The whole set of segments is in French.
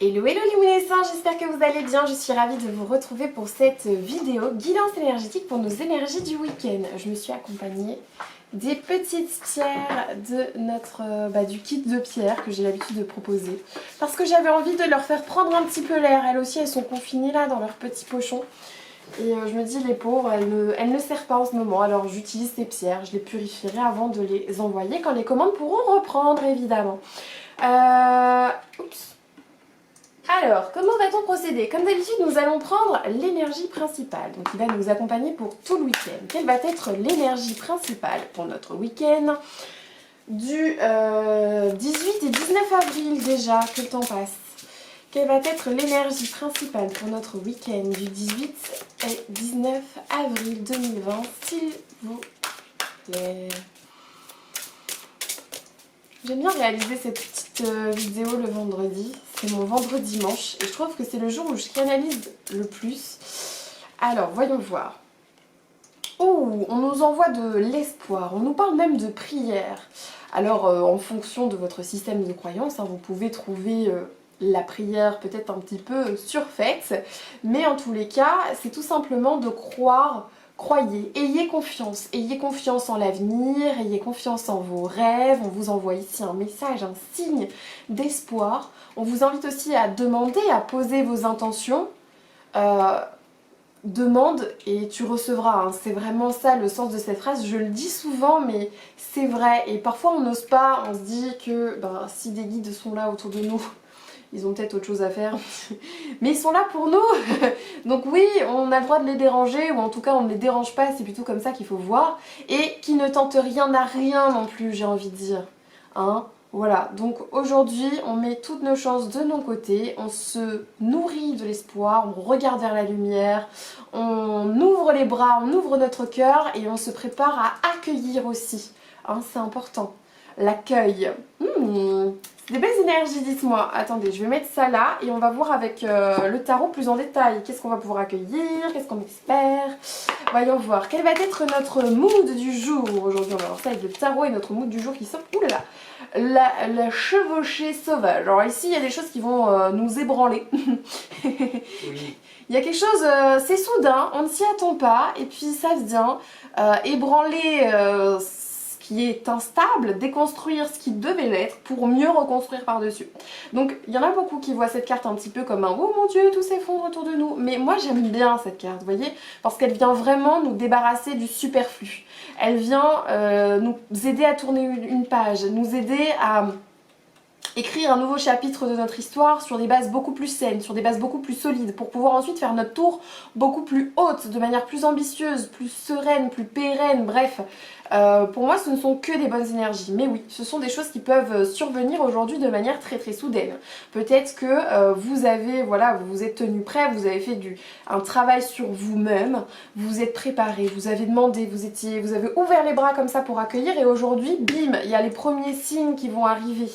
Hello hello les luminescents, j'espère que vous allez bien, je suis ravie de vous retrouver pour cette vidéo guidance énergétique pour nos énergies du week-end. Je me suis accompagnée des petites pierres de du kit de pierres que j'ai l'habitude de proposer parce que j'avais envie de leur faire prendre un petit peu l'air. Elles aussi elles sont confinées là dans leurs petits pochons et je me dis les pauvres elles ne servent pas en ce moment, alors j'utilise ces pierres, je les purifierai avant de les envoyer quand les commandes pourront reprendre évidemment. Oups. Alors, comment va-t-on procéder? Comme d'habitude, nous allons prendre l'énergie principale, donc qui va nous accompagner pour tout le week-end. Quelle va être l'énergie principale pour notre week-end du 18 et 19 avril déjà, que le temps passe? Quelle va être l'énergie principale pour notre week-end du 18 et 19 avril 2020, s'il vous plaît? J'aime bien réaliser cette petite vidéo le vendredi, c'est mon vendredi dimanche et je trouve que c'est le jour où je canalise le plus. Alors voyons voir. Oh, on nous envoie de l'espoir, on nous parle même de prière. Alors en fonction de votre système de croyance, vous pouvez trouver la prière peut-être un petit peu surfaite, mais en tous les cas c'est tout simplement de croire. Croyez, ayez confiance en l'avenir, ayez confiance en vos rêves. On vous envoie ici un message, un signe d'espoir. On vous invite aussi à demander, à poser vos intentions. Demande et tu recevras, c'est vraiment ça le sens de cette phrase. Je le dis souvent mais c'est vrai et parfois on n'ose pas, on se dit que si des guides sont là autour de nous, ils ont peut-être autre chose à faire, mais ils sont là pour nous. Donc oui, on a le droit de les déranger, ou en tout cas on ne les dérange pas, c'est plutôt comme ça qu'il faut voir. Et qui ne tente rien n'a rien non plus, j'ai envie de dire. Voilà, donc aujourd'hui on met toutes nos chances de nos côtés, on se nourrit de l'espoir, on regarde vers la lumière, on ouvre les bras, on ouvre notre cœur et on se prépare à accueillir aussi. C'est important, l'accueil. Des belles énergies, dites-moi. Attendez, je vais mettre ça là et on va voir avec le tarot plus en détail. Qu'est-ce qu'on va pouvoir accueillir? Qu'est-ce qu'on espère? Voyons voir. Quel va être notre mood du jour aujourd'hui? On va voir ça avec le tarot et notre mood du jour qui sont... Oulala, la chevauchée sauvage. Alors ici, il y a des choses qui vont nous ébranler. Oui. Il y a quelque chose, c'est soudain, on ne s'y attend pas et puis ça vient ébranler... qui est instable, déconstruire ce qui devait l'être pour mieux reconstruire par-dessus. Donc il y en a beaucoup qui voient cette carte un petit peu comme un oh mon dieu, tout s'effondre autour de nous. Mais moi j'aime bien cette carte, vous voyez, parce qu'elle vient vraiment nous débarrasser du superflu. Elle vient nous aider à tourner une page, nous aider à écrire un nouveau chapitre de notre histoire sur des bases beaucoup plus saines, sur des bases beaucoup plus solides, pour pouvoir ensuite faire notre tour beaucoup plus haute, de manière plus ambitieuse, plus sereine, plus pérenne, bref. Pour moi ce ne sont que des bonnes énergies, mais oui, ce sont des choses qui peuvent survenir aujourd'hui de manière très très soudaine. Peut-être que vous avez, voilà, vous vous êtes tenu prêt, vous avez fait un travail sur vous-même, vous vous êtes préparé, vous avez demandé, vous avez ouvert les bras comme ça pour accueillir et aujourd'hui, bim, il y a les premiers signes qui vont arriver.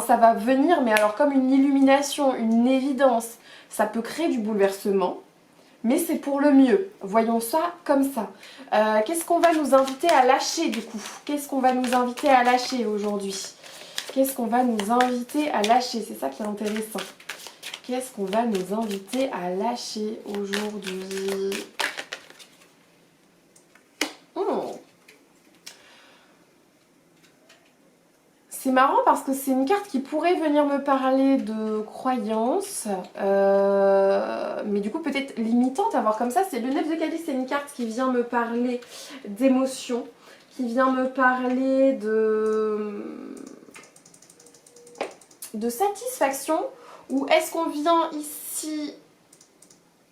Ça va venir, mais alors comme une illumination, une évidence, ça peut créer du bouleversement, mais c'est pour le mieux. Voyons ça comme ça. Qu'est-ce qu'on va nous inviter à lâcher du coup? Qu'est-ce qu'on va nous inviter à lâcher aujourd'hui? Qu'est-ce qu'on va nous inviter à lâcher? C'est ça qui est intéressant. Qu'est-ce qu'on va nous inviter à lâcher aujourd'hui? C'est marrant parce que c'est une carte qui pourrait venir me parler de croyances, mais du coup peut-être limitante à voir comme ça. C'est le 9 de calice, c'est une carte qui vient me parler d'émotions, qui vient me parler de satisfaction, ou est-ce qu'on vient ici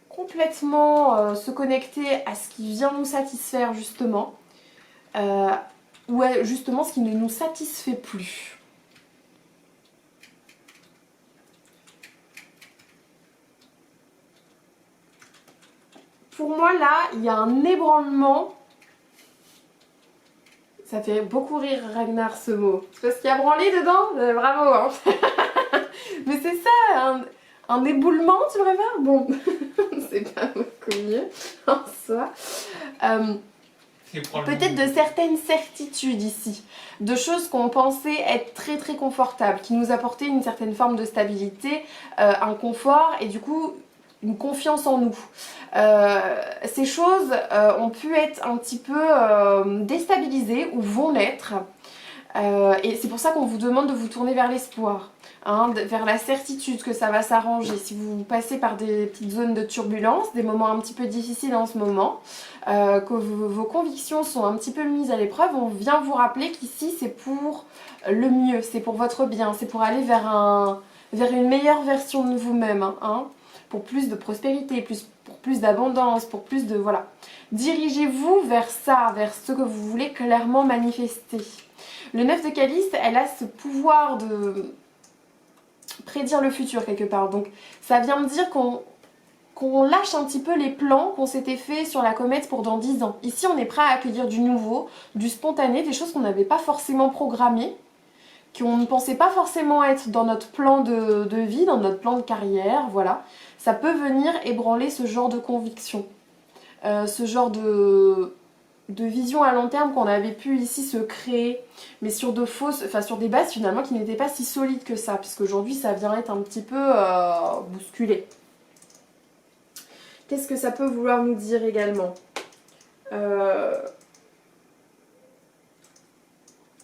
complètement se connecter à ce qui vient nous satisfaire justement, ou justement ce qui ne nous satisfait plus. Pour moi là, il y a un ébranlement. Ça fait beaucoup rire Ragnar ce mot. C'est parce qu'il y a branlé dedans, bravo hein. Mais c'est ça, un éboulement tu préfères? Bon, c'est pas beaucoup mieux en soi. peut-être de certaines certitudes ici, de choses qu'on pensait être très très confortables, qui nous apportaient une certaine forme de stabilité, un confort et du coup une confiance en nous. Ces choses ont pu être un petit peu déstabilisées ou vont l'être. Et c'est pour ça qu'on vous demande de vous tourner vers l'espoir, hein, vers la certitude que ça va s'arranger. Si vous passez par des petites zones de turbulence, des moments un petit peu difficiles en ce moment, que vos convictions sont un petit peu mises à l'épreuve, on vient vous rappeler qu'ici c'est pour le mieux, c'est pour votre bien, c'est pour aller vers une meilleure version de vous-même, hein, pour plus de prospérité, pour plus d'abondance, pour plus de... voilà. Dirigez-vous vers ça, vers ce que vous voulez clairement manifester. Le 9 de calice, elle a ce pouvoir de prédire le futur quelque part. Donc ça vient me dire qu'on lâche un petit peu les plans qu'on s'était fait sur la comète pour dans 10 ans. Ici, on est prêt à accueillir du nouveau, du spontané, des choses qu'on n'avait pas forcément programmées, qu'on ne pensait pas forcément être dans notre plan de vie, dans notre plan de carrière, voilà. Ça peut venir ébranler ce genre de conviction, ce genre de vision à long terme qu'on avait pu ici se créer, mais sur sur des bases finalement qui n'étaient pas si solides que ça, puisqu'aujourd'hui ça vient être un petit peu bousculé. Qu'est-ce que ça peut vouloir nous dire également?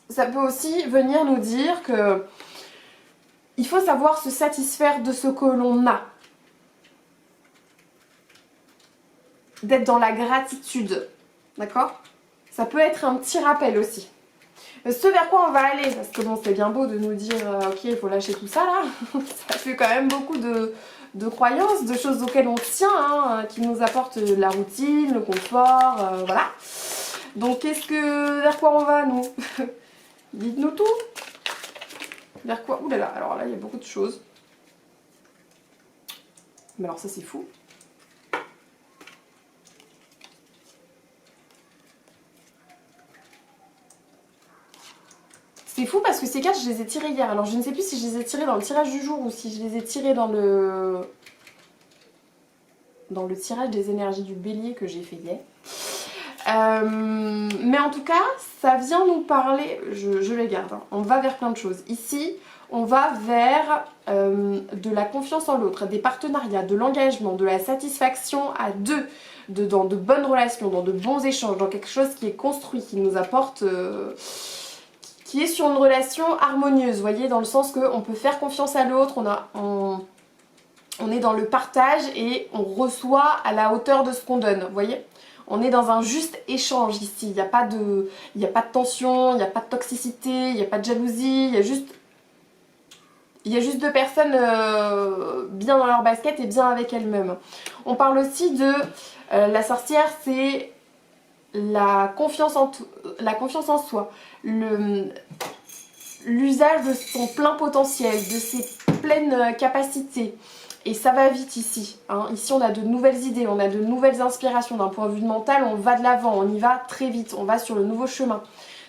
Ça peut aussi venir nous dire que il faut savoir se satisfaire de ce que l'on a. D'être dans la gratitude. D'accord? Ça peut être un petit rappel aussi. Ce vers quoi on va aller, parce que bon, c'est bien beau de nous dire ok, il faut lâcher tout ça là. Ça fait quand même beaucoup de croyances, de choses auxquelles on tient, hein, qui nous apportent la routine, le confort, voilà. Donc vers quoi on va nous? Dites-nous tout. Vers quoi? Ouh là là, alors là il y a beaucoup de choses. Mais alors ça c'est fou. C'est fou parce que ces cartes, je les ai tirées hier. Alors je ne sais plus si je les ai tirées dans le tirage du jour ou si je les ai tirées dans le tirage des énergies du bélier que j'ai fait hier. Mais en tout cas, ça vient nous parler, je les garde, hein. On va vers plein de choses. Ici, on va vers de la confiance en l'autre, des partenariats, de l'engagement, de la satisfaction à deux, dans de bonnes relations, dans de bons échanges, dans quelque chose qui est construit, qui nous apporte... qui est sur une relation harmonieuse, vous voyez, dans le sens qu'on peut faire confiance à l'autre, on est dans le partage et on reçoit à la hauteur de ce qu'on donne, vous voyez. On est dans un juste échange ici, il n'y a pas de tension, il n'y a pas de toxicité, il n'y a pas de jalousie, il y a juste deux personnes bien dans leur basket et bien avec elles-mêmes. On parle aussi de la sorcière, c'est la confiance en soi, l'usage de son plein potentiel, de ses pleines capacités. Et ça va vite ici, hein. Ici on a de nouvelles idées, on a de nouvelles inspirations. D'un point de vue mental, on va de l'avant, on y va très vite, on va sur le nouveau chemin.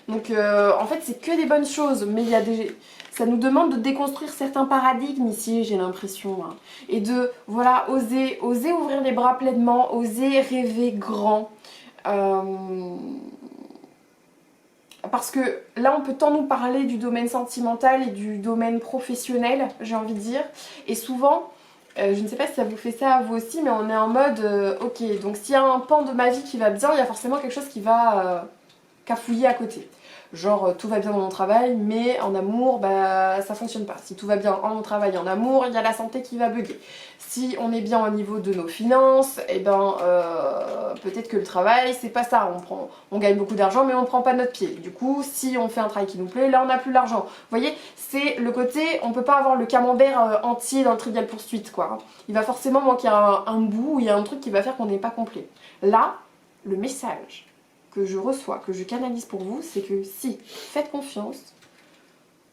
Donc en fait c'est que des bonnes choses, mais ça nous demande de déconstruire certains paradigmes ici, j'ai l'impression, hein. Et de, voilà, oser ouvrir les bras pleinement, oser rêver grand. Parce que là on peut tant nous parler du domaine sentimental et du domaine professionnel, j'ai envie de dire, et souvent, je ne sais pas si ça vous fait ça à vous aussi, mais on est en mode ok, donc s'il y a un pan de ma vie qui va bien, il y a forcément quelque chose qui va cafouiller à côté. Genre tout va bien dans mon travail, mais en amour, bah ça fonctionne pas. Si tout va bien en travail et en amour, il y a la santé qui va bugger. Si on est bien au niveau de nos finances, et ben peut-être que le travail, c'est pas ça. On gagne beaucoup d'argent, mais on ne prend pas notre pied. Du coup, si on fait un travail qui nous plaît, là on n'a plus l'argent. Vous voyez, c'est le côté, on peut pas avoir le camembert entier dans le Trivial Poursuite, quoi. Il va forcément manquer un bout, il y a un truc qui va faire qu'on n'est pas complet. Là, le message que je reçois, que je canalise pour vous, c'est que si, faites confiance,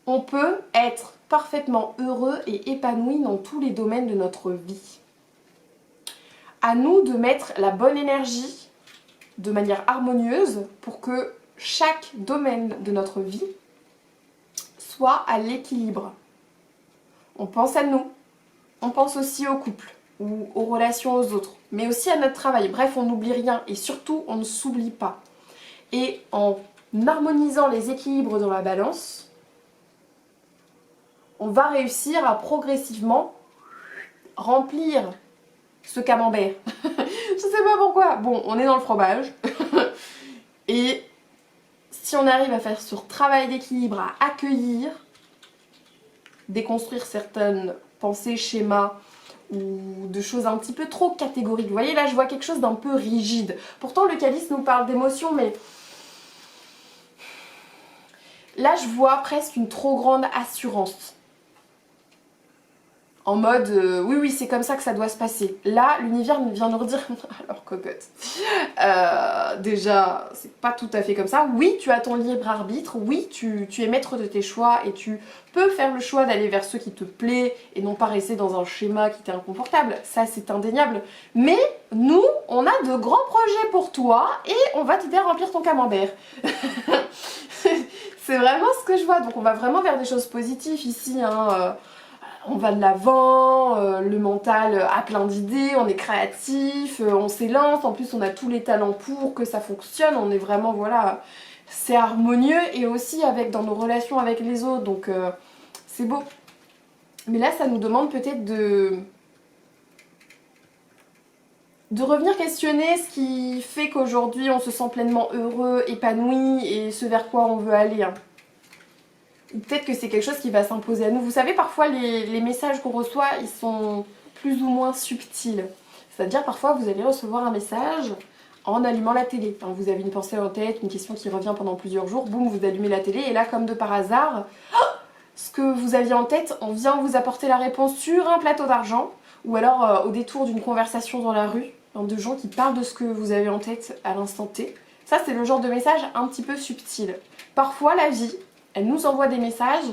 on peut être parfaitement heureux et épanoui dans tous les domaines de notre vie. À nous de mettre la bonne énergie de manière harmonieuse pour que chaque domaine de notre vie soit à l'équilibre. On pense à nous, on pense aussi au couple ou aux relations aux autres, mais aussi à notre travail. Bref, on n'oublie rien et surtout, on ne s'oublie pas. Et en harmonisant les équilibres dans la balance, on va réussir à progressivement remplir ce camembert. Je sais pas pourquoi. Bon, on est dans le fromage. Et si on arrive à faire ce travail d'équilibre, à accueillir, déconstruire certaines pensées, schémas ou de choses un petit peu trop catégoriques. Vous voyez, là, je vois quelque chose d'un peu rigide. Pourtant, le calice nous parle d'émotion, mais là, je vois presque une trop grande assurance. En mode, oui, oui, c'est comme ça que ça doit se passer. Là, l'univers vient nous redire, alors cocotte, déjà, c'est pas tout à fait comme ça. Oui, tu as ton libre arbitre, oui, tu es maître de tes choix et tu peux faire le choix d'aller vers ce qui te plaît et non pas rester dans un schéma qui t'est inconfortable. Ça, c'est indéniable. Mais nous, on a de grands projets pour toi et on va t'aider à remplir ton camembert. C'est vraiment ce que je vois. Donc, on va vraiment vers des choses positives ici, hein. On va de l'avant, le mental a plein d'idées, on est créatif, on s'élance, en plus on a tous les talents pour que ça fonctionne, on est vraiment, voilà, c'est harmonieux et aussi avec dans nos relations avec les autres, donc c'est beau. Mais là ça nous demande peut-être de revenir questionner ce qui fait qu'aujourd'hui on se sent pleinement heureux, épanoui et ce vers quoi on veut aller, hein. Ou peut-être que c'est quelque chose qui va s'imposer à nous. Vous savez, parfois les messages qu'on reçoit, ils sont plus ou moins subtils. C'est-à-dire parfois vous allez recevoir un message en allumant la télé. Enfin, vous avez une pensée en tête, une question qui revient pendant plusieurs jours, boum, vous allumez la télé et là, comme de par hasard, ce que vous aviez en tête, on vient vous apporter la réponse sur un plateau d'argent ou alors au détour d'une conversation dans la rue, hein, de gens qui parlent de ce que vous avez en tête à l'instant T. Ça, c'est le genre de message un petit peu subtil. Parfois, la vie, elle nous envoie des messages,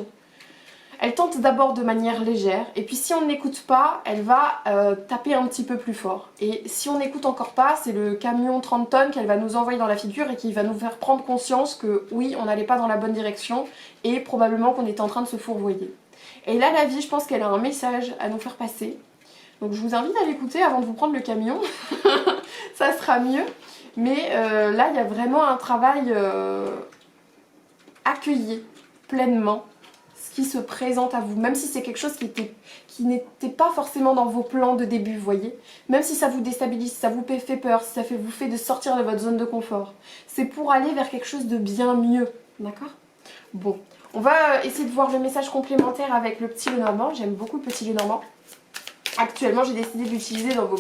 elle tente d'abord de manière légère, et puis si on n'écoute pas, elle va taper un petit peu plus fort. Et si on n'écoute encore pas, c'est le camion 30 tonnes qu'elle va nous envoyer dans la figure et qui va nous faire prendre conscience que oui, on n'allait pas dans la bonne direction, et probablement qu'on était en train de se fourvoyer. Et là, la vie, je pense qu'elle a un message à nous faire passer. Donc je vous invite à l'écouter avant de vous prendre le camion, ça sera mieux. Mais là, il y a vraiment un travail... accueillir pleinement ce qui se présente à vous, même si c'est quelque chose qui n'était pas forcément dans vos plans de début, vous voyez. Même si ça vous déstabilise, si ça vous fait peur, si ça vous fait de sortir de votre zone de confort. C'est pour aller vers quelque chose de bien mieux, d'accord? Bon, on va essayer de voir le message complémentaire avec le petit Lenormand. J'aime beaucoup le petit Lenormand. Actuellement, j'ai décidé de l'utiliser dans vos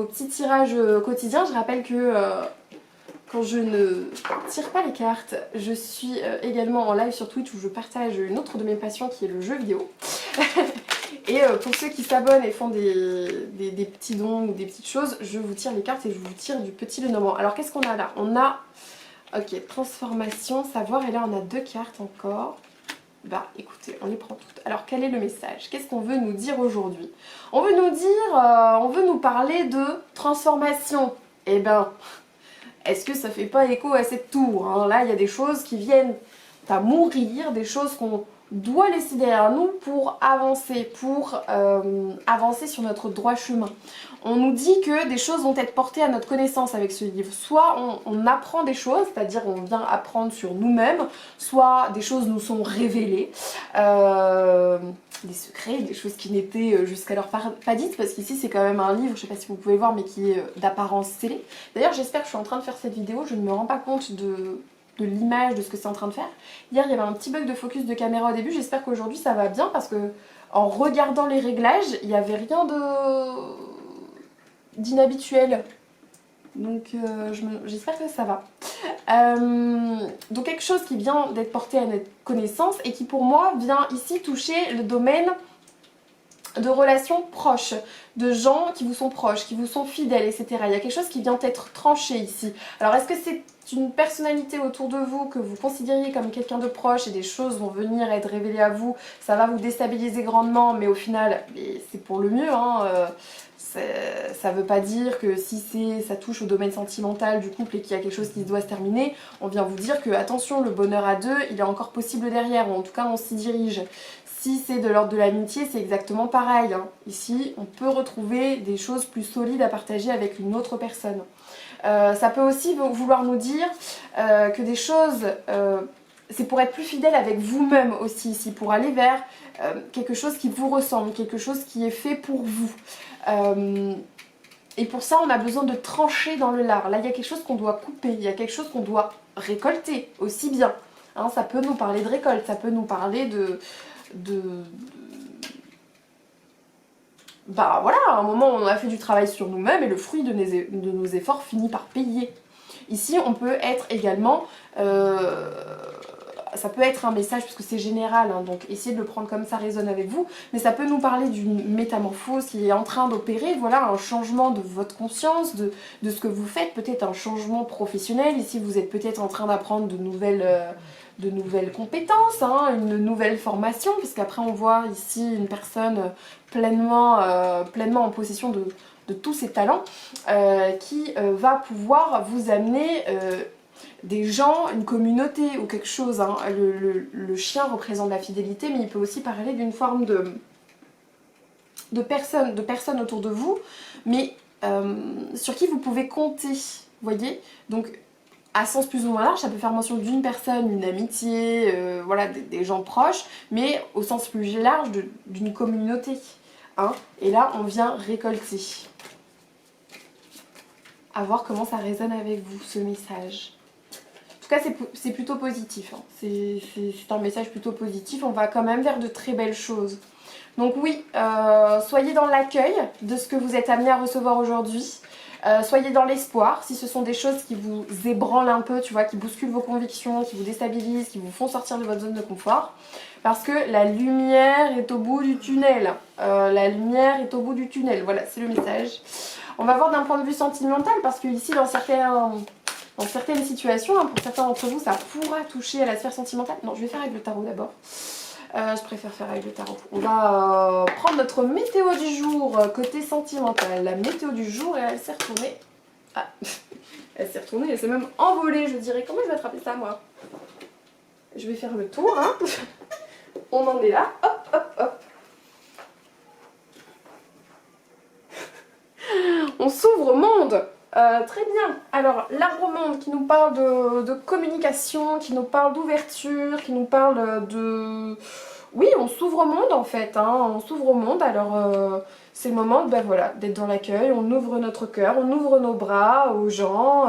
petits tirages quotidiens. Je rappelle que... quand je ne tire pas les cartes, je suis également en live sur Twitch où je partage une autre de mes passions qui est le jeu vidéo. Et pour ceux qui s'abonnent et font des petits dons ou des petites choses, je vous tire les cartes et je vous tire du petit Lenormand. Alors qu'est-ce qu'on a là? On a, ok, transformation, savoir, et là on a 2 cartes encore. Bah écoutez, on les prend toutes. Alors quel est le message? Qu'est-ce qu'on veut nous dire aujourd'hui? On veut nous dire, on veut nous parler de transformation. Eh ben... est-ce que ça fait pas écho à cette tour, hein? Là, il y a des choses qui viennent à mourir, des choses qu'on doit laisser derrière nous pour avancer sur notre droit chemin. On nous dit que des choses vont être portées à notre connaissance avec ce livre. Soit on apprend des choses, c'est-à-dire on vient apprendre sur nous-mêmes, soit des choses nous sont révélées. Des secrets, des choses qui n'étaient jusqu'alors pas dites, parce qu'ici c'est quand même un livre, je sais pas si vous pouvez voir, mais qui est d'apparence scellée. D'ailleurs j'espère que je suis en train de faire cette vidéo, je ne me rends pas compte de l'image, de ce que c'est en train de faire. Hier il y avait un petit bug de focus de caméra au début, j'espère qu'aujourd'hui ça va bien, parce que en regardant les réglages, il n'y avait rien d'inhabituel. Donc j'espère que ça va. Donc quelque chose qui vient d'être porté à notre connaissance et qui pour moi vient ici toucher le domaine de relations proches, de gens qui vous sont proches, qui vous sont fidèles, etc. Il y a quelque chose qui vient être tranché ici. Alors est-ce que c'est une personnalité autour de vous que vous considériez comme quelqu'un de proche et des choses vont venir être révélées à vous, ça va vous déstabiliser grandement, mais au final c'est pour le mieux, hein. Ça veut pas dire que si ça touche au domaine sentimental du couple et qu'il y a quelque chose qui doit se terminer, on vient vous dire que attention, le bonheur à deux, il est encore possible derrière, ou en tout cas on s'y dirige. Si c'est de l'ordre de l'amitié, c'est exactement pareil, hein. Ici, on peut retrouver des choses plus solides à partager avec une autre personne. Ça peut aussi vouloir nous dire que des choses, c'est pour être plus fidèle avec vous-même aussi ici, pour aller vers quelque chose qui vous ressemble, quelque chose qui est fait pour vous. Et pour ça, on a besoin de trancher dans le lard. Là, il y a quelque chose qu'on doit couper, il y a quelque chose qu'on doit récolter aussi bien. Hein, ça peut nous parler de récolte, ça peut nous parler bah voilà, à un moment on a fait du travail sur nous-mêmes et le fruit de nos efforts finit par payer. Ici on peut être également, ça peut être un message parce que c'est général, hein, donc essayez de le prendre comme ça résonne avec vous, mais ça peut nous parler d'une métamorphose qui est en train d'opérer, voilà, un changement de votre conscience, de ce que vous faites, peut-être un changement professionnel, ici vous êtes peut-être en train d'apprendre de nouvelles compétences, hein, une nouvelle formation, puisqu'après on voit ici une personne pleinement en possession de tous ses talents, qui va pouvoir vous amener des gens, une communauté ou quelque chose. Hein. Le chien représente la fidélité, mais il peut aussi parler d'une forme de personnes autour de vous, mais sur qui vous pouvez compter, voyez. Donc à sens plus ou moins large, ça peut faire mention d'une personne, une amitié, voilà, des gens proches, mais au sens plus large d'une communauté. Hein. Et là, on vient récolter. À voir comment ça résonne avec vous, ce message. En tout cas, c'est plutôt positif. Hein. C'est un message plutôt positif. On va quand même vers de très belles choses. Donc oui, soyez dans l'accueil de ce que vous êtes amené à recevoir aujourd'hui. Soyez dans l'espoir, si ce sont des choses qui vous ébranlent un peu, tu vois, qui bousculent vos convictions, qui vous déstabilisent, qui vous font sortir de votre zone de confort. Parce que la lumière est au bout du tunnel. La lumière est au bout du tunnel, voilà, c'est le message. On va voir d'un point de vue sentimental, parce que ici, dans certaines situations, hein, pour certains d'entre vous, ça pourra toucher à la sphère sentimentale. Non, je vais faire avec le tarot d'abord. Je préfère faire avec le tarot. On va prendre notre météo du jour côté sentimental. La météo du jour, et elle s'est retournée. Ah, elle s'est retournée, elle s'est même envolée, je dirais. Comment je vais attraper ça, moi? Je vais faire le tour, hein. On en est là. Hop, hop, hop. On s'ouvre au monde. Très bien. Alors, l'arbre monde qui nous parle de communication, qui nous parle d'ouverture, qui nous parle de... Oui, on s'ouvre au monde en fait, hein, on s'ouvre au monde. Alors, c'est le moment ben, voilà, d'être dans l'accueil, on ouvre notre cœur, on ouvre nos bras aux gens.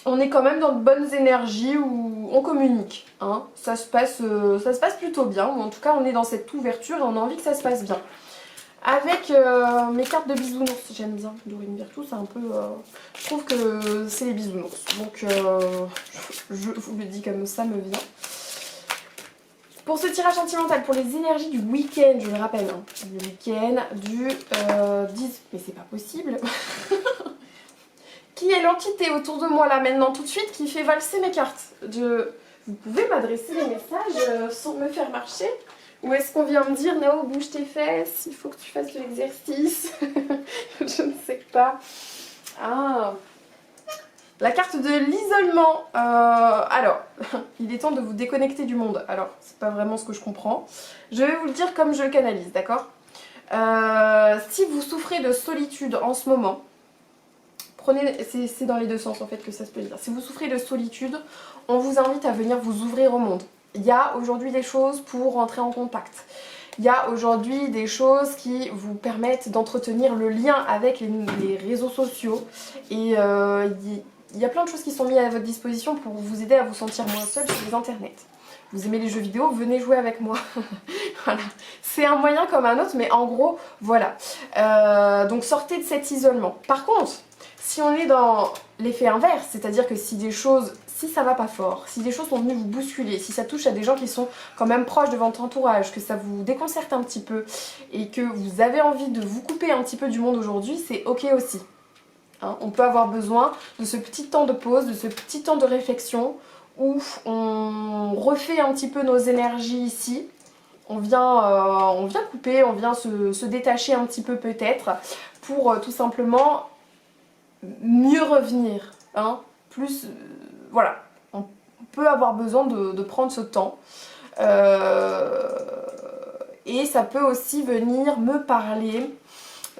On est quand même dans de bonnes énergies où on communique. Hein. Ça se passe plutôt bien, ou en tout cas, on est dans cette ouverture et on a envie que ça se passe bien. Avec mes cartes de bisounours, j'aime bien Dorine Virtue, c'est un peu... je trouve que c'est les bisounours, donc je vous le dis comme ça me vient. Pour ce tirage sentimental, pour les énergies du week-end, je le rappelle, hein, le week-end du 10... Mais c'est pas possible. Qui est l'entité autour de moi là maintenant tout de suite qui fait valser mes cartes? Vous pouvez m'adresser les messages sans me faire marcher? Ou est-ce qu'on vient me dire, Nao, bouge tes fesses, il faut que tu fasses de l'exercice? Je ne sais pas. Ah, la carte de l'isolement. Alors, il est temps de vous déconnecter du monde. Alors, c'est pas vraiment ce que je comprends. Je vais vous le dire comme je le canalise, d'accord? Si vous souffrez de solitude en ce moment, c'est dans les deux sens en fait que ça se peut dire. Si vous souffrez de solitude, on vous invite à venir vous ouvrir au monde. Il y a aujourd'hui des choses pour rentrer en contact. Il y a aujourd'hui des choses qui vous permettent d'entretenir le lien avec les réseaux sociaux. Et il y a plein de choses qui sont mises à votre disposition pour vous aider à vous sentir moins seul sur les internets. Vous aimez les jeux vidéo, venez jouer avec moi. Voilà. C'est un moyen comme un autre, mais en gros, voilà. Donc sortez de cet isolement. Par contre, si on est dans l'effet inverse, c'est-à-dire que si ça va pas fort, si des choses sont venues vous bousculer, si ça touche à des gens qui sont quand même proches de votre entourage, que ça vous déconcerte un petit peu et que vous avez envie de vous couper un petit peu du monde aujourd'hui, c'est ok aussi. Hein, on peut avoir besoin de ce petit temps de pause, de ce petit temps de réflexion où on refait un petit peu nos énergies ici. On vient couper, on vient se détacher un petit peu peut-être pour tout simplement mieux revenir. Hein, plus, voilà, on peut avoir besoin de prendre ce temps. Et ça peut aussi venir me parler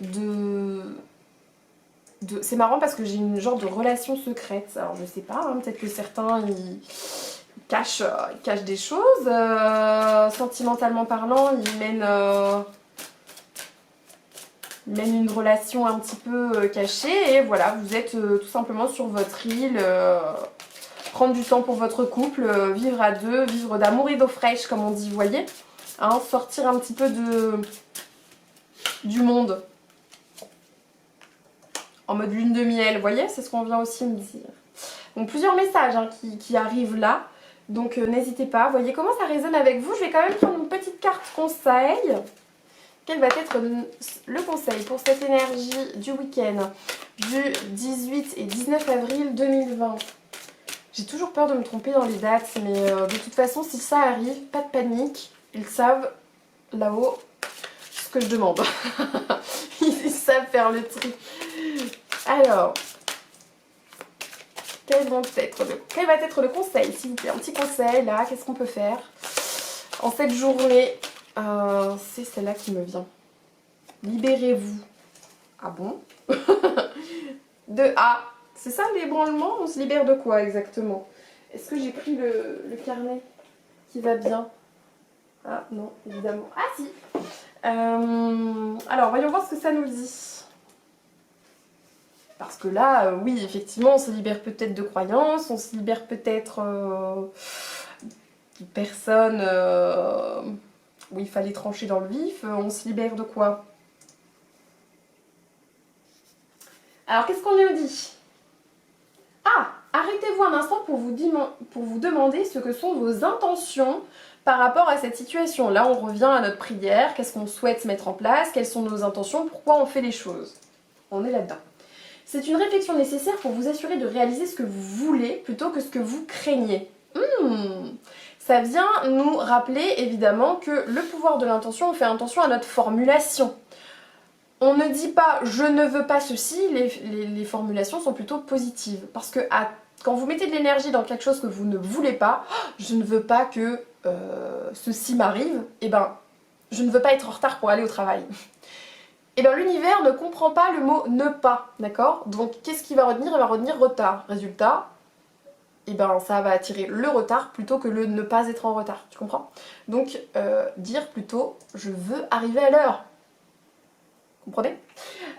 de C'est marrant parce que j'ai une genre de relation secrète. Alors je sais pas, hein, peut-être que certains ils cachent des choses. Sentimentalement parlant, ils mènent une relation un petit peu cachée. Et voilà, vous êtes tout simplement sur votre île. Prendre du temps pour votre couple, vivre à deux, vivre d'amour et d'eau fraîche comme on dit, vous voyez, hein, sortir un petit peu du monde. En mode lune de miel, vous voyez, c'est ce qu'on vient aussi me dire. Donc plusieurs messages hein, qui arrivent là, donc n'hésitez pas. Vous voyez comment ça résonne avec vous. Je vais quand même prendre une petite carte conseil. Quel va être le conseil pour cette énergie du week-end du 18 et 19 avril 2020? J'ai toujours peur de me tromper dans les dates, mais de toute façon, si ça arrive, pas de panique. Ils savent là-haut ce que je demande. Ils savent faire le truc. Alors, quel va être le conseil, s'il vous plaît? Un petit conseil, là, qu'est-ce qu'on peut faire en cette journée? C'est celle-là qui me vient. Libérez-vous. Ah bon? De A. C'est ça l'ébranlement? On se libère de quoi exactement? Est-ce que j'ai pris le carnet qui va bien? Ah non, évidemment. Ah si. Alors, voyons voir ce que ça nous dit. Parce que là, oui, effectivement, on se libère peut-être de croyances, on se libère peut-être de personnes où il fallait trancher dans le vif. On se libère de quoi? Alors, qu'est-ce qu'on nous dit? Ah, arrêtez-vous un instant pour vous demander ce que sont vos intentions par rapport à cette situation. Là, on revient à notre prière. Qu'est-ce qu'on souhaite mettre en place? Quelles sont nos intentions? Pourquoi on fait les choses? On est là-dedans. C'est une réflexion nécessaire pour vous assurer de réaliser ce que vous voulez plutôt que ce que vous craignez. Ça vient nous rappeler évidemment que le pouvoir de l'intention, on fait attention à notre formulation. On ne dit pas « je ne veux pas ceci », les formulations sont plutôt positives. Parce que quand vous mettez de l'énergie dans quelque chose que vous ne voulez pas, « je ne veux pas que ceci m'arrive », eh ben, je ne veux pas être en retard pour aller au travail. Et bien l'univers ne comprend pas le mot ne pas, d'accord? Donc qu'est-ce qu'il va retenir? Il va retenir retard. Résultat, et ben ça va attirer le retard plutôt que le ne pas être en retard, tu comprends? Donc dire plutôt je veux arriver à l'heure. Vous comprenez?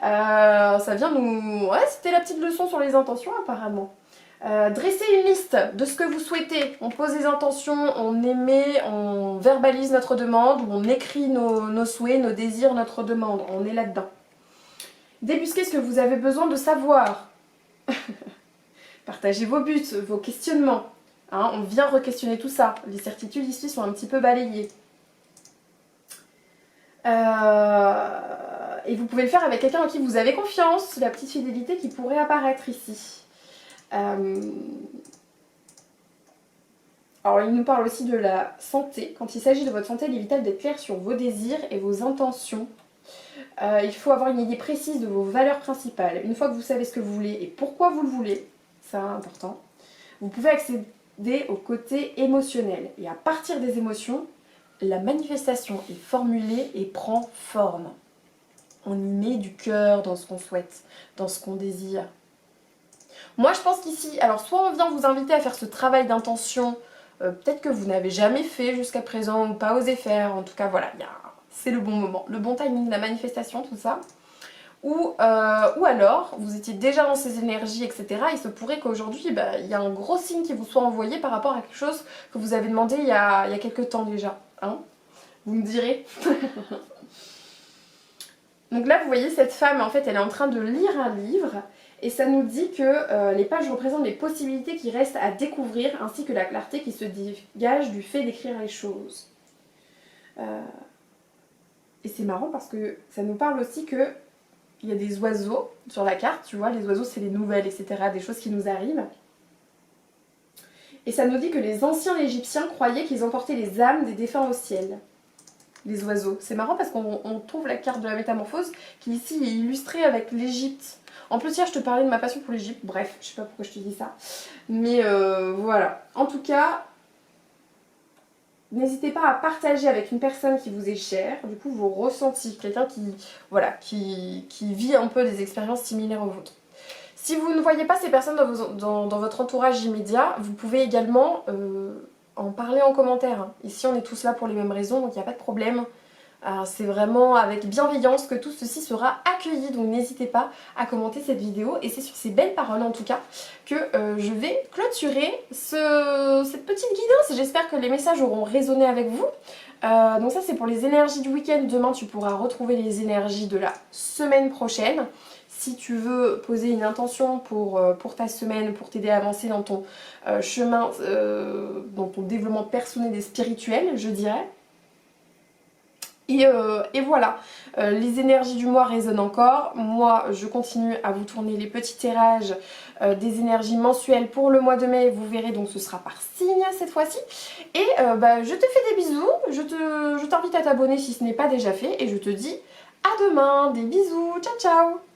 Ça vient nous... Ouais, c'était la petite leçon sur les intentions apparemment. Dressez une liste de ce que vous souhaitez. On pose les intentions, on émet, on verbalise notre demande, ou on écrit nos souhaits, nos désirs, notre demande. On est là-dedans. Débusquez ce que vous avez besoin de savoir. Partagez vos buts, vos questionnements. Hein, on vient re-questionner tout ça. Les certitudes ici sont un petit peu balayées. Et vous pouvez le faire avec quelqu'un en qui vous avez confiance. La petite fidélité qui pourrait apparaître ici. Alors il nous parle aussi de la santé. Quand il s'agit de votre santé, il est vital d'être clair sur vos désirs et vos intentions. Il faut avoir une idée précise de vos valeurs principales. Une fois que vous savez ce que vous voulez et pourquoi vous le voulez, c'est important, vous pouvez accéder au côté émotionnel. Et à partir des émotions, la manifestation est formulée et prend forme. On y met du cœur dans ce qu'on souhaite, dans ce qu'on désire. Moi je pense qu'ici, alors soit on vient vous inviter à faire ce travail d'intention, peut-être que vous n'avez jamais fait jusqu'à présent ou pas osé faire, en tout cas voilà, c'est le bon moment, le bon timing, la manifestation, tout ça. Ou alors, vous étiez déjà dans ces énergies, etc. Il se pourrait qu'aujourd'hui, il y a un gros signe qui vous soit envoyé par rapport à quelque chose que vous avez demandé il y a quelques temps déjà. Hein, vous me direz. Donc là, vous voyez cette femme, en fait, elle est en train de lire un livre. Et ça nous dit que les pages représentent les possibilités qui restent à découvrir, ainsi que la clarté qui se dégage du fait d'écrire les choses. Et c'est marrant parce que ça nous parle aussi que il y a des oiseaux sur la carte, tu vois, les oiseaux c'est les nouvelles, etc., des choses qui nous arrivent. Et ça nous dit que les anciens Égyptiens croyaient qu'ils emportaient les âmes des défunts au ciel. Les oiseaux. C'est marrant parce qu'on trouve la carte de la métamorphose qui ici est illustrée avec l'Égypte. En plus hier je te parlais de ma passion pour l'Égypte, bref, je sais pas pourquoi je te dis ça. Mais voilà. En tout cas, n'hésitez pas à partager avec une personne qui vous est chère, du coup vos ressentis, quelqu'un qui, voilà, qui vit un peu des expériences similaires aux vôtres. Si vous ne voyez pas ces personnes dans votre entourage immédiat, vous pouvez également en parler en commentaire. Ici on est tous là pour les mêmes raisons, donc il n'y a pas de problème. C'est vraiment avec bienveillance que tout ceci sera accueilli, donc n'hésitez pas à commenter cette vidéo. Et c'est sur ces belles paroles en tout cas que je vais clôturer cette petite guidance. J'espère que les messages auront résonné avec vous. Donc ça c'est pour les énergies du week-end. Demain tu pourras retrouver les énergies de la semaine prochaine. Si tu veux poser une intention pour ta semaine, pour t'aider à avancer dans ton chemin, dans ton développement personnel et spirituel, je dirais. Et voilà, les énergies du mois résonnent encore. Moi, je continue à vous tourner les petits tirages des énergies mensuelles pour le mois de mai. Vous verrez, donc ce sera par signe cette fois-ci. Et je te fais des bisous. Je t'invite à t'abonner si ce n'est pas déjà fait. Et je te dis à demain. Des bisous. Ciao, ciao.